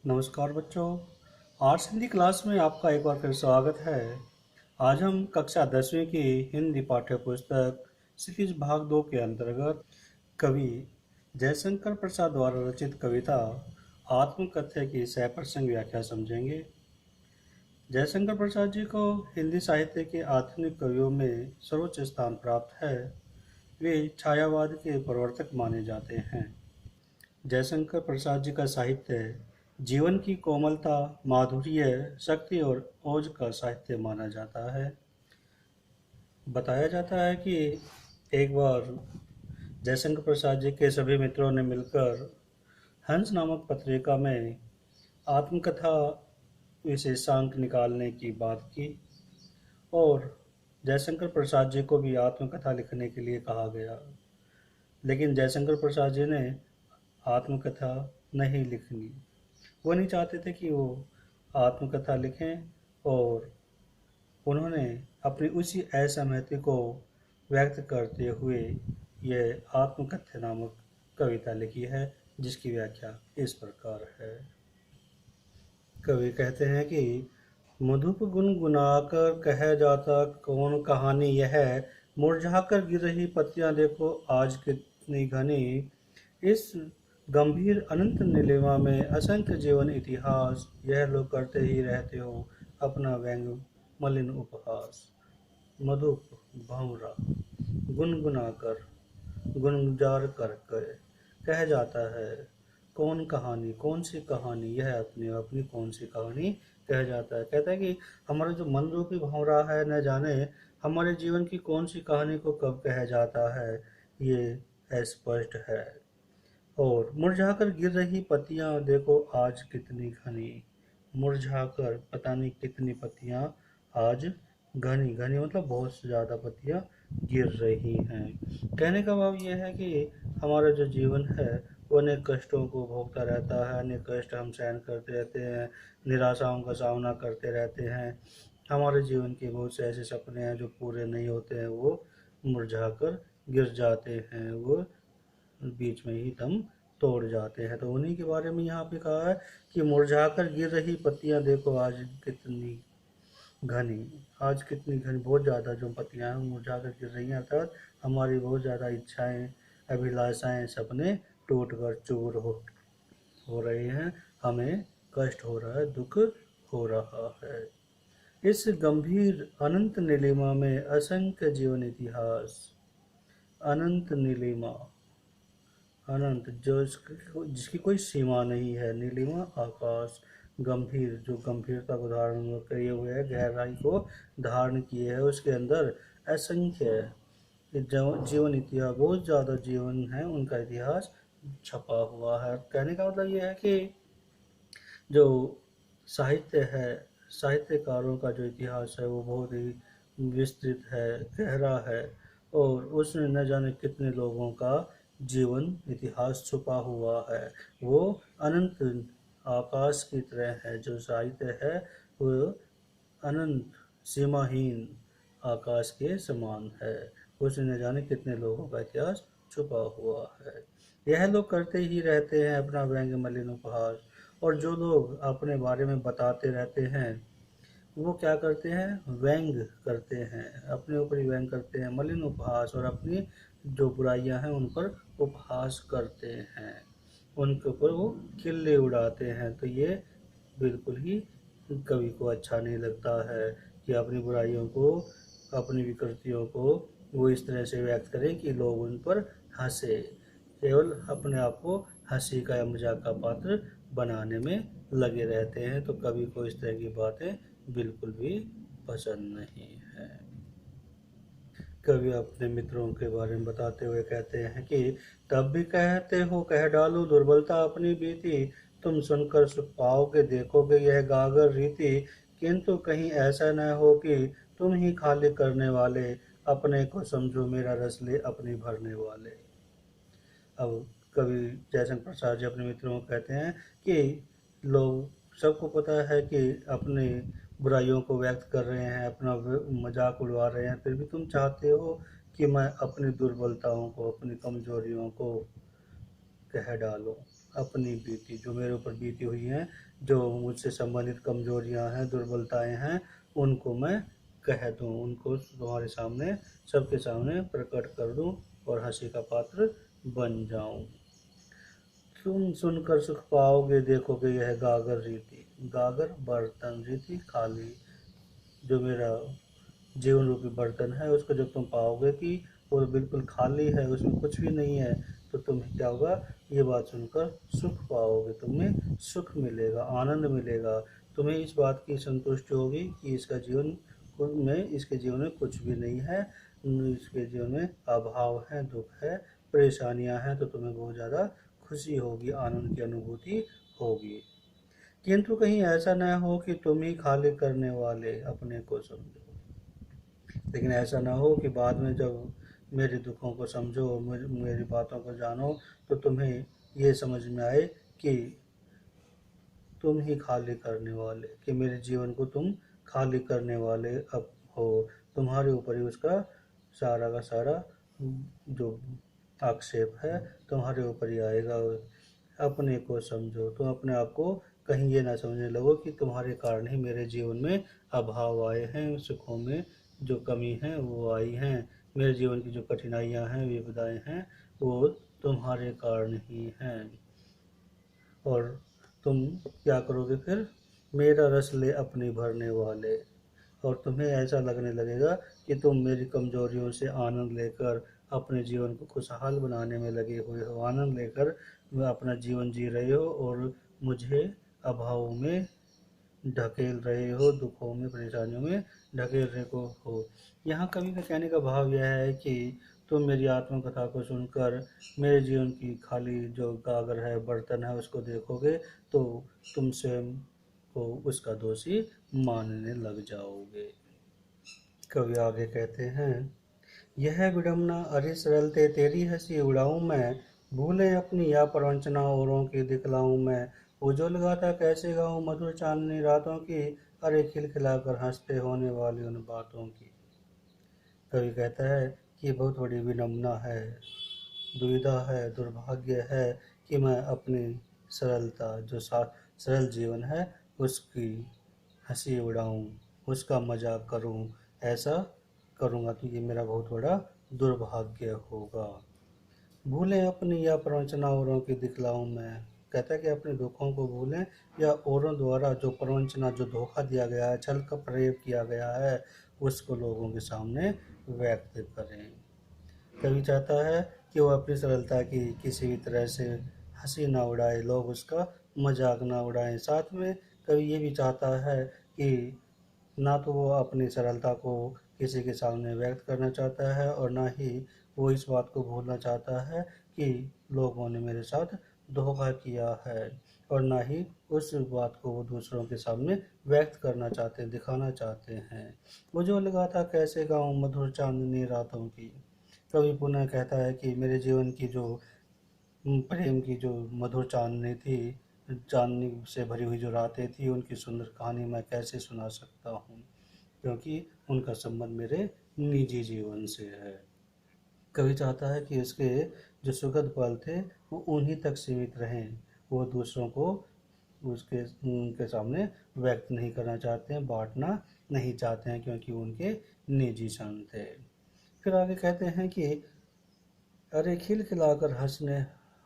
नमस्कार बच्चों। Arts Hindi class में आपका एक बार फिर स्वागत है। आज हम कक्षा 10वीं की हिंदी पाठ्य पुस्तक सीरीज भाग 2 के अंतर्गत कवि जयशंकर प्रसाद द्वारा रचित कविता आत्मकथ्य की सह प्रसंग व्याख्या समझेंगे। जयशंकर प्रसाद जी को हिंदी साहित्य के आधुनिक कवियों में सर्वोच्च स्थान प्राप्त है। वे छायावाद के प्रवर्तक माने जाते हैं। जयशंकर प्रसाद जी का साहित्य जीवन की कोमलता, माधुर्य, शक्ति और ओज का साहित्य माना जाता है। बताया जाता है कि एक बार जयशंकर प्रसाद जी के सभी मित्रों ने मिलकर हंस नामक पत्रिका में आत्मकथा विशेषांक निकालने की बात की और जयशंकर प्रसाद जी को भी आत्मकथा लिखने के लिए कहा गया। लेकिन जयशंकर प्रसाद जी ने आत्मकथा नहीं लिखनी। वो नहीं चाहते थे कि वो आत्मकथा लिखें और उन्होंने अपनी उसी असहमति को व्यक्त करते हुए यह आत्मकथ्य नामक कविता लिखी है, जिसकी व्याख्या इस प्रकार है। कवि कहते हैं कि मधुप गुनगुनाकर कह जाता कौन कहानी यह, मुरझाकर गिर रही पत्तियां देखो आज कितनी घनी। इस गंभीर अनंत नीलिमा में असंख्य जीवन इतिहास, यह लोग करते ही रहते हो अपना व्यंग मलिन उपहास। मधुप भंवरा गुनगुनाकर गुनजार कर कह जाता है कौन कहानी, कौन सी कहानी यह, अपनी अपनी कौन सी कहानी कह जाता है। कहता है कि हमारा जो मन रूपी भंवरा है, न जाने हमारे जीवन की कौन सी कहानी को कब कह जाता है, ये अस्पष्ट है। और मुरझाकर गिर रही पत्तियां देखो आज कितनी घनी। मुरझाकर पता नहीं कितनी पत्तियां आज घनी, घनी मतलब बहुत से ज़्यादा पत्तियां गिर रही हैं। कहने का भाव यह है कि हमारा जो जीवन है वो अनेक कष्टों को भोगता रहता है, अनेक कष्ट हम सहन करते रहते हैं, निराशाओं का सामना करते रहते हैं। हमारे जीवन के बहुत से ऐसे सपने हैं जो पूरे नहीं होते हैं, वो मुरझाकर गिर जाते हैं, वो बीच में ही दम तोड़ जाते हैं। तो उन्हीं के बारे में यहाँ पे कहा है कि मुरझाकर गिर रही पत्तियां देखो आज कितनी घनी। आज कितनी घनी, बहुत ज़्यादा जो पत्तियां हैं मुरझाकर गिर रही हैं, अर्थात हमारी बहुत ज़्यादा इच्छाएं, अभिलाषाएं, सपने टूट कर चूर हो रहे हैं। हमें कष्ट हो रहा है, दुख हो रहा है। इस गंभीर अनंत नीलिमा में असंख्य जीवन इतिहास। अनंत नीलिमा, अनंत जो जिसकी कोई सीमा नहीं है। नीलिमा आकाश, गंभीर जो गंभीरता को धारण किए हुए है, गहराई को धारण किए है, उसके अंदर असंख्य जीवन इतिहास, बहुत ज़्यादा जीवन है, उनका इतिहास छपा हुआ है। कहने का मतलब ये है कि जो साहित्य है, साहित्यकारों का जो इतिहास है वो बहुत ही विस्तृत है, गहरा है और उसमें न जाने कितने लोगों का जीवन इतिहास छुपा हुआ है। वो अनंत आकाश की तरह है। जो साहित्य है वो अनंत सीमाहीन आकाश के समान है। उसमें न जाने कितने लोगों का इतिहास छुपा हुआ है। यह लोग करते ही रहते हैं अपना व्यंग्य मलिन उपहास। और जो लोग अपने बारे में बताते रहते हैं वो क्या करते हैं, व्यंग करते हैं, अपने ऊपर ही व्यंग करते हैं, मलिन उपहास, और अपनी जो बुराइयां हैं उन पर उपहास करते हैं, उनके ऊपर वो खिल्ली उड़ाते हैं। तो ये बिल्कुल ही कवि को अच्छा नहीं लगता है कि अपनी बुराइयों को, अपनी विकृतियों को वो इस तरह से व्यक्त करें कि लोग उन पर हंसे, केवल अपने आप को हंसी का या मजाक का पात्र बनाने में लगे रहते हैं। तो कवि को इस तरह की बातें बिल्कुल भी पसंद नहीं है। कवि अपने मित्रों के बारे में बताते हुए कहते हैं कि तब भी कहते हो कह डालो दुर्बलता अपनी बीती, तुम सुनकर सुख पाओगे देखोगे यह गागर रीति, किंतु कहीं ऐसा न हो कि तुम ही खाली करने वाले, अपने को समझो मेरा रस ले अपनी भरने वाले। अब कवि जयशंकर प्रसाद जी अपने मित्रों को कहते हैं कि लोग, सबको पता है कि अपनी बुराइयों को व्यक्त कर रहे हैं, अपना मजाक उड़वा रहे हैं, फिर भी तुम चाहते हो कि मैं अपनी दुर्बलताओं को, अपनी कमजोरियों को कह डालूं। अपनी बीती, जो मेरे ऊपर बीती हुई हैं, जो मुझसे संबंधित कमजोरियां हैं, दुर्बलताएं हैं, उनको मैं कह दूं, उनको तुम्हारे सामने, सबके सामने प्रकट कर दूं और हंसी का पात्र बन जाऊं। तुम सुनकर सुख पाओगे, देखोगे यह गागर रीति, गागर बर्तन, रीति खाली, जो मेरा जीवन रूपी बर्तन है उसको जब तुम पाओगे कि वो बिल्कुल खाली है, उसमें कुछ भी नहीं है, तो तुम्हें क्या होगा, ये बात सुनकर सुख पाओगे, तुम्हें सुख मिलेगा, आनंद मिलेगा, तुम्हें इस बात की संतुष्टि होगी कि इसके जीवन में कुछ भी नहीं है, इसके जीवन में अभाव है, दुख है, परेशानियां हैं, तो तुम्हें बहुत ज़्यादा खुशी होगी, आनंद की अनुभूति होगी। किंतु कहीं ऐसा न हो कि तुम ही खाली करने वाले अपने को समझो, लेकिन ऐसा ना हो कि बाद में जब मेरे दुखों को समझो, मेरी बातों को जानो, तो तुम्हें ये समझ में आए कि तुम ही खाली करने वाले, कि मेरे जीवन को तुम खाली करने वाले अब हो, तुम्हारे ऊपर ही उसका सारा का सारा जो आक्षेप है तुम्हारे ऊपर ही आएगा। अपने को समझो, तुम अपने आप को कहीं ये ना समझने लगो कि तुम्हारे कारण ही मेरे जीवन में अभाव आए हैं, सुखों में जो कमी है वो आई हैं, मेरे जीवन की जो कठिनाइयां हैं, विपदाएं हैं, वो तुम्हारे कारण ही हैं। और तुम क्या करोगे फिर, मेरा रस ले अपनी भरने वाले, और तुम्हें ऐसा लगने लगेगा कि तुम मेरी कमजोरियों से आनंद लेकर अपने जीवन को खुशहाल बनाने में लगे हुए हो, आनंद लेकर अपना जीवन जी रहे हो और मुझे अभाव में ढकेल रहे हो, दुखों में, परेशानियों में ढकेल रहे को हो। यहाँ कवि का कहने का भाव यह है कि तुम मेरी आत्मकथा को सुनकर मेरे जीवन की खाली जो गागर है, बर्तन है, उसको देखोगे तो तुम स्वयं को उसका दोषी मानने लग जाओगे। कवि आगे कहते हैं, यह विडम्बना अरे सरलते तेरी हंसी उड़ाऊं मैं, भूले अपनी या प्रवंचना औरों की दिखलाऊं मैं, उज्ज्वल गाथा कैसे गाऊं मधुर चांदनी रातों की, अरे खिलखिलाकर हंसते होने वाली उन बातों की। कवि कहता है कि ये बहुत बड़ी विडम्बना है, दुविधा है, दुर्भाग्य है कि मैं अपनी सरलता, जो सरल जीवन है, उसकी हंसी उड़ाऊं, उसका मजाक करूं, ऐसा करूंगा तो ये मेरा बहुत बड़ा दुर्भाग्य होगा। भूलें अपनी या प्रवंचना औरों की दिखलाऊं मैं, कहता है कि अपने दुखों को भूलें या औरों द्वारा जो प्रवंचना, जो धोखा दिया गया है, छल का प्रयोग किया गया है, उसको लोगों के सामने व्यक्त करें। कवि चाहता है कि वो अपनी सरलता की किसी भी तरह से हंसी ना उड़ाए, लोग उसका मजाक ना उड़ाएं। साथ में कवि ये भी चाहता है कि ना तो वो अपनी सरलता को किसी के सामने व्यक्त करना चाहता है और ना ही वो इस बात को भूलना चाहता है कि लोगों ने मेरे साथ धोखा किया है, और ना ही उस बात को वो दूसरों के सामने व्यक्त करना चाहते हैं, दिखाना चाहते हैं। वो जो लगा था कैसे गाऊं मधुर चांदनी रातों की, कवि पुनः कहता है कि मेरे जीवन की जो प्रेम की जो मधुर चांदनी थी, चांदनी से भरी हुई जो रातें थी, उनकी सुंदर कहानी मैं कैसे सुना सकता हूँ, क्योंकि उनका संबंध मेरे निजी जीवन से है। कवि चाहता है कि उसके जो सुखद पल थे वो उन्हीं तक सीमित रहें, वो दूसरों को उसके उनके सामने व्यक्त नहीं करना चाहते हैं, बांटना नहीं चाहते हैं, क्योंकि उनके निजी क्षण थे। फिर आगे कहते हैं कि अरे खिलखिलाकर हंसने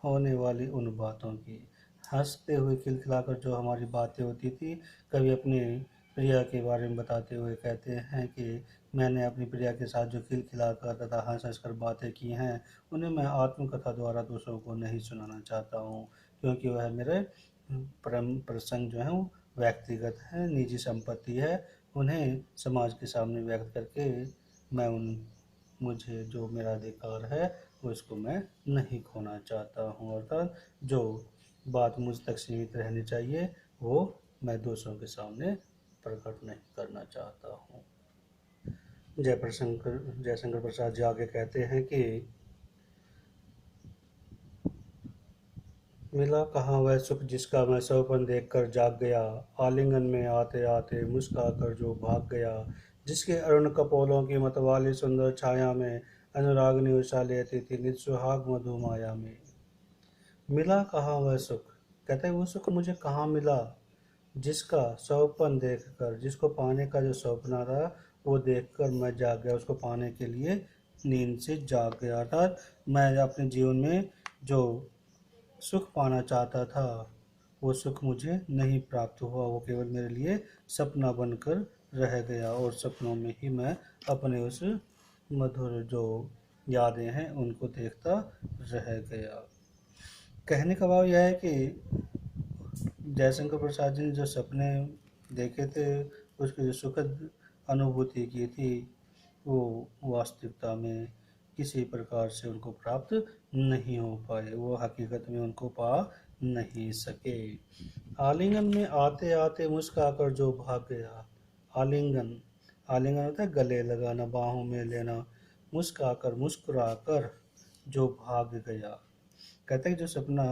होने वाली उन बातों की, हंसते हुए खिलखिलाकर जो हमारी बातें होती थी। कभी अपनी प्रिया के बारे में बताते हुए कहते हैं कि मैंने अपनी प्रिया के साथ जो खिलखिलाकर तथा हंस हंस कर बातें की हैं, उन्हें मैं आत्मकथा द्वारा दूसरों को नहीं सुनाना चाहता हूँ, क्योंकि वह मेरे परम प्रसंग जो है वो व्यक्तिगत है, निजी संपत्ति है। उन्हें समाज के सामने व्यक्त करके मैं उन मुझे जो मेरा अधिकार है उसको मैं नहीं खोना चाहता हूँ, अर्थात जो बात मुझ तक सीमित रहनी चाहिए वो मैं दूसरों के सामने प्रकट नहीं करना चाहता हूँ। जयशंकर प्रसाद जी आगे कहते हैं कि मिला कहाँ वह सुख जिसका मैं सौपन देख कर जाग गया, आलिंगन में आते आते मुस्का कर जो भाग गया, जिसके अरुण कपोलों की मतवाली सुंदर छाया में अनुरागनी उषा लेती थी निज सुहाग मधु माया में। मिला कहाँ वह सुख, कहते हैं वो सुख मुझे कहाँ मिला, जिसका स्वप्न देखकर, जिसको पाने का जो सपना था वो देखकर मैं जाग गया, उसको पाने के लिए नींद से जाग गया। अर्थात मैं अपने जीवन में जो सुख पाना चाहता था वो सुख मुझे नहीं प्राप्त हुआ, वो केवल मेरे लिए सपना बनकर रह गया, और सपनों में ही मैं अपने उस मधुर जो यादें हैं उनको देखता रह गया। कहने का भाव यह है कि जयशंकर प्रसाद जी ने जो सपने देखे थे, उसकी जो सुखद अनुभूति की थी, वो वास्तविकता में किसी प्रकार से उनको प्राप्त नहीं हो पाए, वो हकीकत में उनको पा नहीं सके। आलिंगन में आते आते मुस्कुराकर जो भाग गया। आलिंगन, आलिंगन होता है गले लगाना, बाहों में लेना। मुस्कुराकर जो भाग गया, कहते हैं जो सपना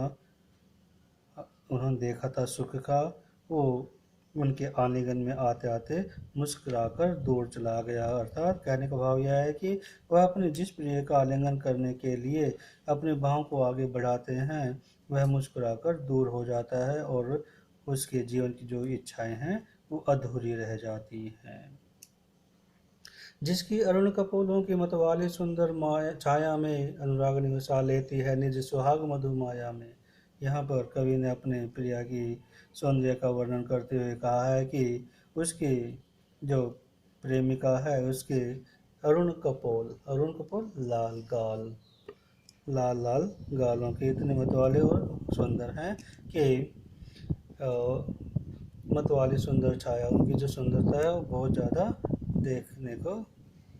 उन्होंने देखा था सुख का, वो उनके आलिंगन में आते आते मुस्कुराकर दूर चला गया। अर्थात कहने का भाव यह है कि वह अपने जिस प्रिय का आलिंगन करने के लिए अपने बाहों को आगे बढ़ाते हैं, वह मुस्कुराकर दूर हो जाता है और उसके जीवन की जो इच्छाएं हैं वो अधूरी रह जाती हैं। जिसकी अरुण कपोलों की मतवाली सुंदर माया छाया में अनुरागनी उषा लेती है निज सुहाग मधु माया में। यहाँ पर कवि ने अपने प्रिया की सौंदर्य का वर्णन करते हुए कहा है कि उसकी जो प्रेमिका है उसके अरुण कपोल, अरुण कपोल लाल गाल, लाल लाल गालों के इतने मतवाले और सुंदर हैं कि मतवाली सुंदर छाया, उनकी जो सुंदरता है वो बहुत ज़्यादा देखने को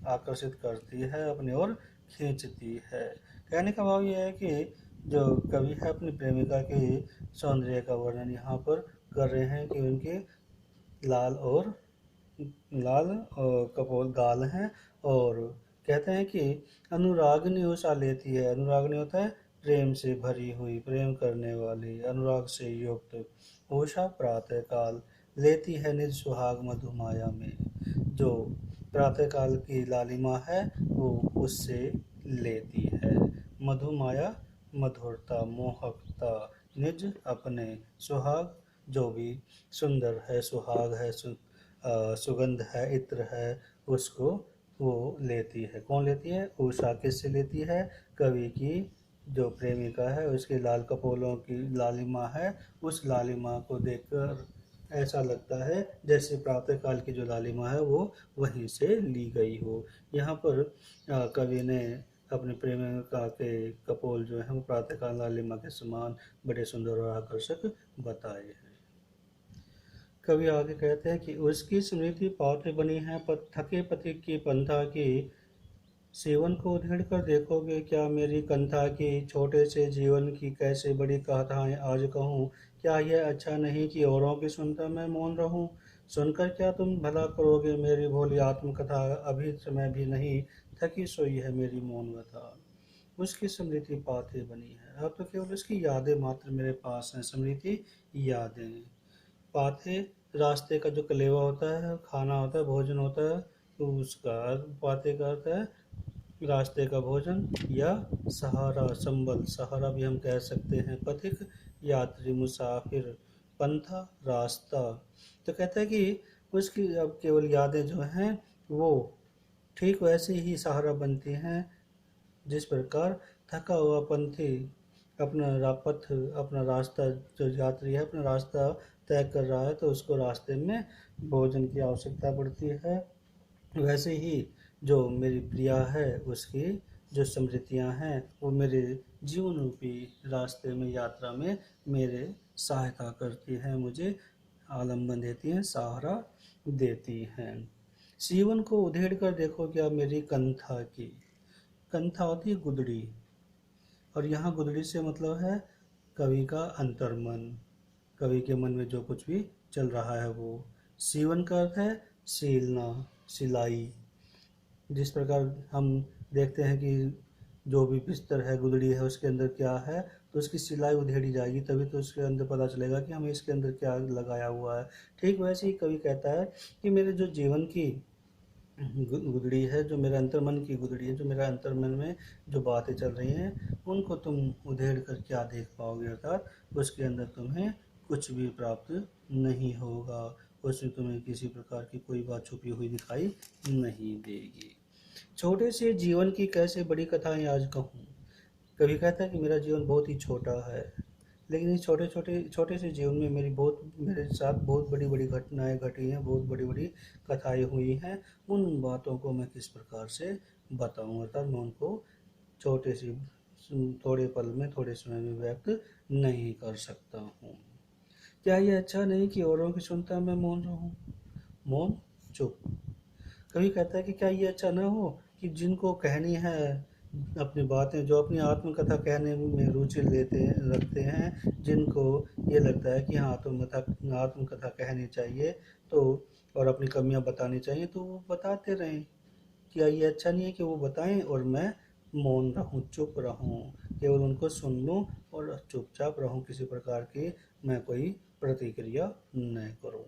आकर्षित करती है, अपनी ओर खींचती है। कहने का भाव यह है कि जो कवि है अपनी प्रेमिका के सौंदर्य का वर्णन यहाँ पर कर रहे हैं कि उनके लाल और कपोल गाल हैं, और कहते हैं कि अनुरागनी उषा लेती है। अनुरागनी होता है प्रेम से भरी हुई, प्रेम करने वाली, अनुराग से युक्त। उषा प्रातः काल लेती है निज सुहाग मधुमाया में, जो प्रातः काल की लालिमा है वो उससे लेती है। मधुमाया मधुरता, मोहकता, निज अपने सुहाग, जो भी सुंदर है, सुहाग है, सुगंध है, इत्र है, उसको वो लेती है। कौन लेती है? उषा किससे लेती है? कवि की जो प्रेमिका है उसके लाल कपोलों की लालिमा है, उस लालिमा को देखकर ऐसा लगता है जैसे प्रातःकाल की जो लालिमा है वो वहीं से ली गई हो। यहाँ पर कवि ने अपने प्रेमिका के कपोल जो है वो प्रातःकाल लालिमा के समान बड़े सुंदर और आकर्षक बताए हैं। कवि आगे कहते हैं कि उसकी स्मृति पात्र बनी है थके पति की पंथा की, सेवन को उधेड़ कर देखोगे क्या मेरी कंथा की, छोटे से जीवन की कैसे बड़ी कथाएं आज कहूँ, क्या यह अच्छा नहीं कि औरों की सुनता मैं मौन रहूं, सुनकर क्या तुम भला करोगे मेरी भोली आत्मकथा, अभी समय भी नहीं थकी सोई है मेरी मौन व्यथा। उसकी स्मृति पाथे बनी है, अब तो केवल उसकी यादें मात्र मेरे पास हैं। स्मृति यादें, पाथे रास्ते का जो कलेवा होता है, खाना होता है, भोजन होता है, तो उसका पाथे का अर्थ है रास्ते का भोजन या सहारा, संबल, सहारा भी हम कह सकते हैं। पथिक यात्री, मुसाफिर, पंथा रास्ता। तो कहते हैं कि उसकी अब केवल यादें जो हैं वो ठीक वैसे ही सहारा बनती हैं जिस प्रकार थका हुआ पंथी पथ, अपना रास्ता, जो यात्री है अपना रास्ता तय कर रहा है तो उसको रास्ते में भोजन की आवश्यकता पड़ती है, वैसे ही जो मेरी प्रिया है उसकी जो स्मृतियाँ हैं वो मेरे जीवन रूपी रास्ते में, यात्रा में मेरे सहायता करती हैं, मुझे आलम्बन देती हैं, सहारा देती हैं। सीवन को उधेड़ कर देखो क्या मेरी कंथा की, कंथा होती है गुदड़ी, और यहाँ गुदड़ी से मतलब है कवि का अंतर्मन, कवि के मन में जो कुछ भी चल रहा है वो। सीवन का अर्थ है सीलना, सिलाई। जिस प्रकार हम देखते हैं कि जो भी बिस्तर है, गुदड़ी है, उसके अंदर क्या है, तो उसकी सिलाई उधेड़ी जाएगी तभी तो उसके अंदर पता चलेगा कि हमें इसके अंदर क्या लगाया हुआ है। ठीक वैसे ही कवि कहता है कि मेरे जो जीवन की गुदड़ी है, जो मेरे अंतर्मन की गुदड़ी है, जो मेरा अंतर्मन में जो बातें चल रही हैं उनको तुम उधेड़ कर क्या देख पाओगे, अर्थात उसके अंदर तुम्हें कुछ भी प्राप्त नहीं होगा, उसमें तुम्हें किसी प्रकार की कोई बात छुपी हुई दिखाई नहीं देगी। छोटे से जीवन की कैसे बड़ी कथाएं आज कहूँ। कभी कहता है कि मेरा जीवन बहुत ही छोटा है, लेकिन इस छोटे से जीवन में मेरे साथ बहुत बड़ी बड़ी घटनाएं घटी हैं, बहुत बड़ी बड़ी कथाएं हुई हैं। उन बातों को मैं किस प्रकार से बताऊं, अर्थात मैं उनको छोटे सी थोड़े पल में, थोड़े समय में व्यक्त नहीं कर सकता हूँ। क्या ये अच्छा नहीं कि औरों की सुनता मैं मौन रहूं, मौन, चुप। कभी कहता है कि क्या ये अच्छा ना हो कि जिनको कहनी है अपनी बातें, जो अपनी आत्मकथा कहने में रुचि लेते रखते हैं, जिनको ये लगता है कि हाँ आत्मकथा कहनी चाहिए, तो और अपनी कमियां बतानी चाहिए, तो वो बताते रहें। क्या ये अच्छा नहीं है कि वो बताएं और मैं मौन रहूं, चुप रहूं, केवल उनको सुन लूं और चुपचाप रहूं, किसी प्रकार की मैं कोई प्रतिक्रिया न करूं।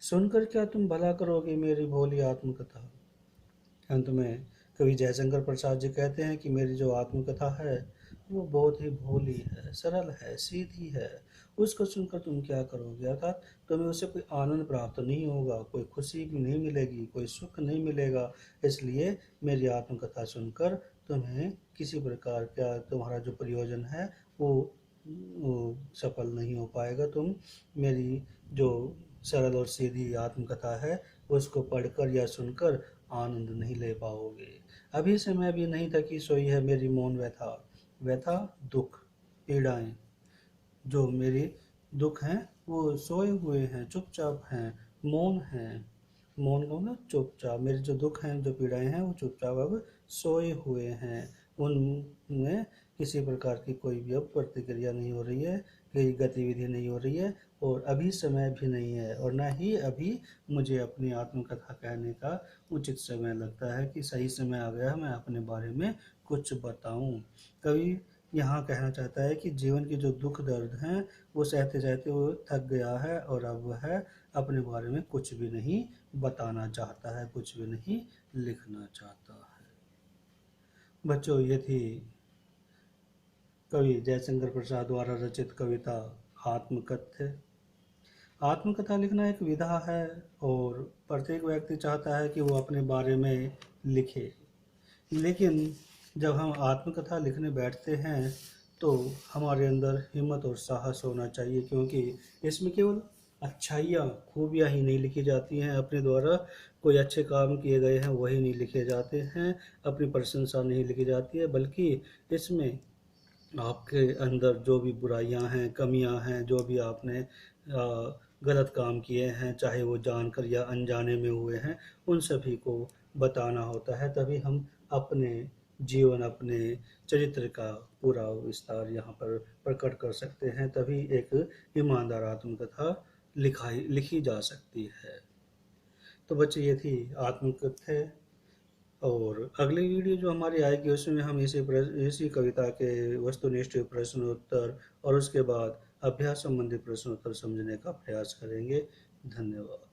सुनकर क्या तुम भला करोगे मेरी भोली आत्मकथा। अंत में कवि जयशंकर प्रसाद जी कहते हैं कि मेरी जो आत्मकथा है वो बहुत ही भोली है, सरल है, सीधी है। उसको सुनकर तुम क्या करोगे, अर्थात तुम्हें उससे कोई आनंद प्राप्त नहीं होगा, कोई खुशी भी नहीं मिलेगी, कोई सुख नहीं मिलेगा। इसलिए मेरी आत्मकथा सुनकर तुम्हें किसी प्रकार का तुम्हारा जो प्रयोजन है वो सफल नहीं हो पाएगा। तुम मेरी जो सरल और सीधी आत्मकथा है उसको पढ़कर या सुनकर आनंद नहीं ले पाओगे। अभी समय भी नहीं थकी सोई है मेरी मौन व्यथा, व्यथा दुख पीड़ाएं, जो मेरे दुख हैं वो सोए हुए हैं, चुपचाप हैं, मौन हैं। मौन को ना चुपचाप, मेरे जो दुख हैं, जो पीड़ाएं हैं वो चुपचाप अब सोए हुए हैं। उनमें किसी प्रकार की कोई भी अब प्रतिक्रिया नहीं हो रही है, कोई गतिविधि नहीं हो रही है, और अभी समय भी नहीं है, और न ही अभी मुझे अपनी आत्मकथा कहने का उचित समय लगता है कि सही समय आ गया है मैं अपने बारे में कुछ बताऊं। कवि यहाँ कहना चाहता है कि जीवन की जो दुख दर्द हैं वो सहते सहते वो थक गया है, और अब वह अपने बारे में कुछ भी नहीं बताना चाहता है, कुछ भी नहीं लिखना चाहता है। बच्चों, ये थी कवि जयशंकर प्रसाद द्वारा रचित कविता आत्मकथ्य। आत्मकथा लिखना एक विधा है, और प्रत्येक व्यक्ति चाहता है कि वो अपने बारे में लिखे, लेकिन जब हम आत्मकथा लिखने बैठते हैं तो हमारे अंदर हिम्मत और साहस होना चाहिए, क्योंकि इसमें केवल अच्छाइयाँ, खूबियाँ ही नहीं लिखी जाती हैं, अपने द्वारा कोई अच्छे काम किए गए हैं वही नहीं लिखे जाते हैं, अपनी प्रशंसा नहीं लिखी जाती है, बल्कि इसमें आपके अंदर जो भी बुराइयां हैं, कमियां हैं, जो भी आपने गलत काम किए हैं, चाहे वो जानकर या अनजाने में हुए हैं, उन सभी को बताना होता है। तभी हम अपने जीवन, अपने चरित्र का पूरा विस्तार यहाँ पर प्रकट कर सकते हैं, तभी एक ईमानदार आत्मकथा लिखी जा सकती है। तो बच्चे, ये थी आत्मकथा। और अगली वीडियो जो हमारी आएगी उसमें हम इसी कविता के वस्तुनिष्ठ प्रश्नोत्तर और उसके बाद अभ्यास संबंधी प्रश्नोत्तर समझने का प्रयास करेंगे। धन्यवाद।